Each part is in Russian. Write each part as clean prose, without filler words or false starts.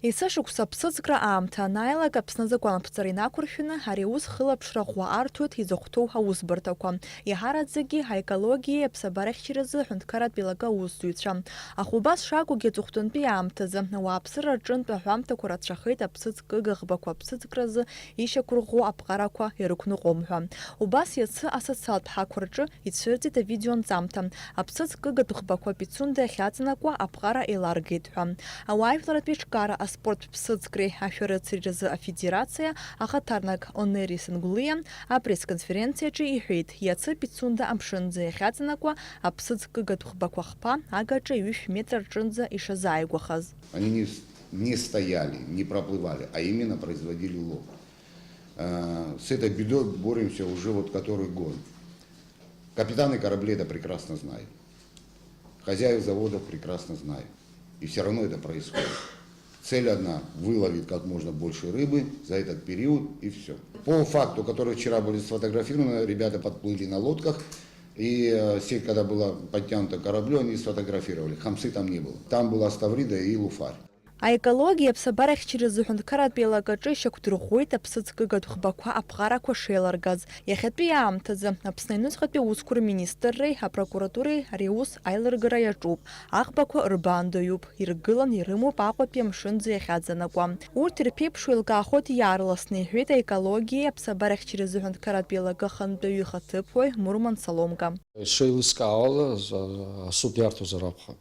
Исышықәса аԥсыӡкра аамҭа анааилак Аԥсны азакәанԥҵара инақәыршәаны ари аус хылаԥшра ӷәӷәа арҭоит изыхәҭоу аусбарҭақәа. Иаҳараӡакгьы аекологиеи аԥсабарахьчаразы ҳәынҭқарратә еилага аусзуҩцәа. Аха убас шакәугьы аҵыхәтәантәи аамҭазы ауааԥсыра рҿынтә аҳәамҭақәа рацәахеит аԥсыӡ кыга ӷбақәа аԥсыӡкразы ишьақәырӷәӷәо аԥҟарақәа ирықәныҟәом ҳәа. Убас иацы асоциалтә ҳақәа рҿы ицәырҵит авидеонҵамҭа. Аԥсыӡ кыгатә ӷбақәа Пицунда иахьаҵанакуа аԥҟара еиларгеит ҳәа. Ауаажәларатә еиҿкаара аспорт ԥсыӡкреи ашәарыцаҩразы афедерациа ахаҭарнак Онери Сангәлиа апресс-конференциаҿы иҳәеит, иацы Пицунда амшынӡа иахьаҵанакуа аԥсыӡ кыгатә ӷбақәа хԥа агаҿа 1 метр рҿынӡа ишазааигәахаз. Они не стояли, не проплывали, а именно производили улов. С этой бедой боремся уже вот который год. Капитаны кораблей это прекрасно знают. Хозяев заводов прекрасно знают. И все равно это происходит. Цель одна – выловить как можно больше рыбы за этот период и все. По факту, которые вчера были сфотографированы, ребята подплыли на лодках, и сеть, когда была подтянута к кораблю, они сфотографировали. Хамсы там не было. Там была ставрида и луфарь. Аекологиа аԥсабарахьчаразы ҳәынҭқарратә еилагаҿы ишьақәдырӷәӷәеит аԥсыӡ кыгатә ӷбақәа аԥҟарақәа шеиларгаз. Иахьатәи аамҭазы Аԥсны Аҩныҵҟатәи аусқәа рминистрреи апрокуратуреи ари аус аилыргара иаҿуп. Аӷбақәа рбандаҩуп, иргылан ирымоуп Аҟәатәи амшынӡа иахьаҵанакуа. Урҭ ирԥеиԥшу еилкаахоит иаарласны, иҳәеит аекологиеи аԥсабарахьчаразы ҳәынҭқарратә еилага хантәаҩы ихаҭыԥуаҩ Мурман Саломка. Შეილისკავალა სუბიარტოზარ აფხა.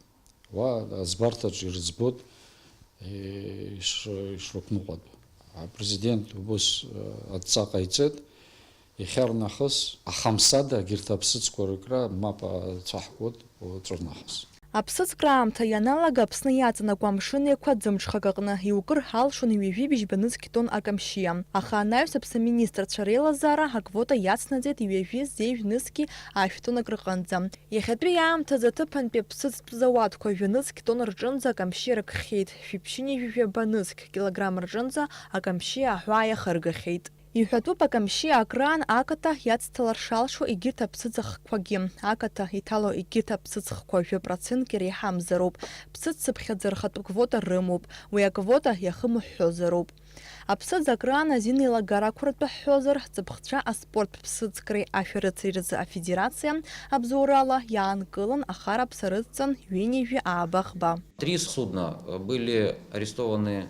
ვა ზბარტაჯი რზბოდ იშროკნუყად. Президент უბოს აწაყაიცეთ იხარნახოს ახამსადა გირთაფსიცკორიკრა მაპა წაჰკოდ წორნახოს. Аԥсыӡкра аамҭа ианалага Аԥсны иаҵанакуа амшын еиқәа ӡымҽхак аҟны иукыр ҳалшон иҩажәи бжьбаныҵк тонн акамшьиа. Аха анаҩс аԥсаминистрцәа реилазаара аквота иацнаӡеит иҩажәи зеижә-нызқьи ашә-тоннак рҟынӡа. Иахьатәи аамҭазы аҭыԥантәи аԥсыӡтә зауадқәа жәа-нызқь тонн рҿынӡа акамшьи ркхьеит, шәиԥшьыни-жәаба-нызқь килограмм рҿынӡа акамшьи аҳәаа иахыргахьеит. Иҳәатәуп акамшьи акраан аката иацҭаларшалшо егьырҭ аԥсыӡ ахқәагьы. Аката иҭало егьырҭ аԥсыӡ хқәа 1%-к иреиҳамзароуп. Ԥсыӡ-цыԥхьаӡа рхатәы квота рымоуп. Уи аквота иахымҳәҳәозароуп. Аԥсыӡ акраан азин еилагарақәа ртәы ҳҳәозар, ҳҵыԥхцәа аспорт ԥсыӡкреи ашәарыцаҩразы афедерациа абзоурала иаанкылан ахараԥса рыдҵан ҩынҩажәи ааба ӷба. 3 судна были арестованы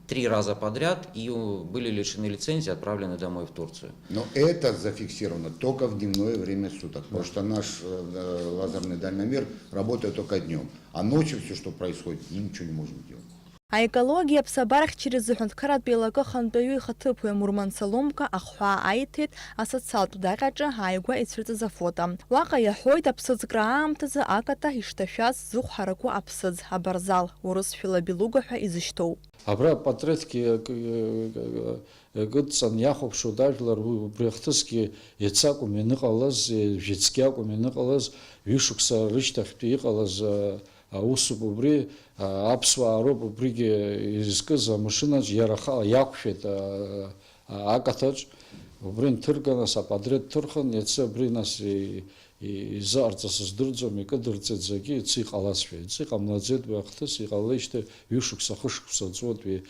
3 раза подряд и были лишены лицензии, отправлены домой в Турцию. Но это зафиксировано только в дневное время суток, потому что наш лазерный дальномер работает только днем, а ночью все, что происходит, мы ничего не можем делать. Аекологиа аԥсабарахьчаразы ҳәынҭқарратә еилага хантәаҩы ихаҭыԥуаҩ Мурман Саломка ахҳәаа аиҭеит асоциалтә даҟьаҿы ааигәа ицәырҵыз афото. Уаҟа иаҳәоит аԥсыӡкра аамҭазы аката ишҭашәаз зыхәҳарақәо аԥсыӡ абарзал, урысшәала белуга ҳәа изышьҭоу. Абра патреҭгьы гыдҵан иахәаԥшуа ажәлар убри ахҭысгьы иацы акәым ианыҟалаз, жәицгьы акәым ианыҟалаз, ҩышықәса рышьҭахьтәи иҟалаз аусуп убри аԥсуаа роуп убригьы изкыз амашинаҿ иара ахала иақәшәеит акаҭаҿ, убри нҭырган нас апатреҭ ҭырхын, иацы абри нас изаарҵаз сыздырӡом, икыдырҵеит зегьы, иацы иҟалазшәа. Иацы иҟамлаӡеит уи ахҭыс, иҟалеижьҭеи ҩышықәса, хышықәса ҵуеит уи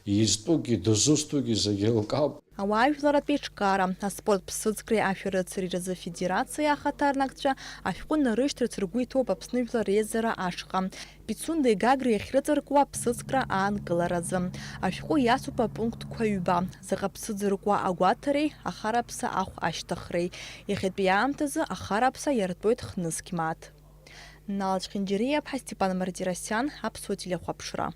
изтәугьы, дызусҭоугьы зегьы еилкаауп. Ауаажәларатә еиҿкаара, аспорт ԥсыӡкреи ашәарыцаҩразы афедерациа ахаҭарнакцәа ашәҟәы нарышьҭырц ргәы иҭоуп Аԥсны жәлар реизара ашҟа. Пицунда Гагреи иахьрыҵаркуа аԥсыӡкра аанкыларазы. Ашәҟәы иасуп апунктқәа ҩба, заҟа ԥсыӡ ркуа агәаҭареи, ахараԥса ахә ашьҭыхреи. Иахьатәи аамҭазы ахараԥса иартәоит хнызқь мааҭ. Налаџь Хинџьариаԥҳа, Степан Мартиросиан, Аԥсуа телехәаԥшра.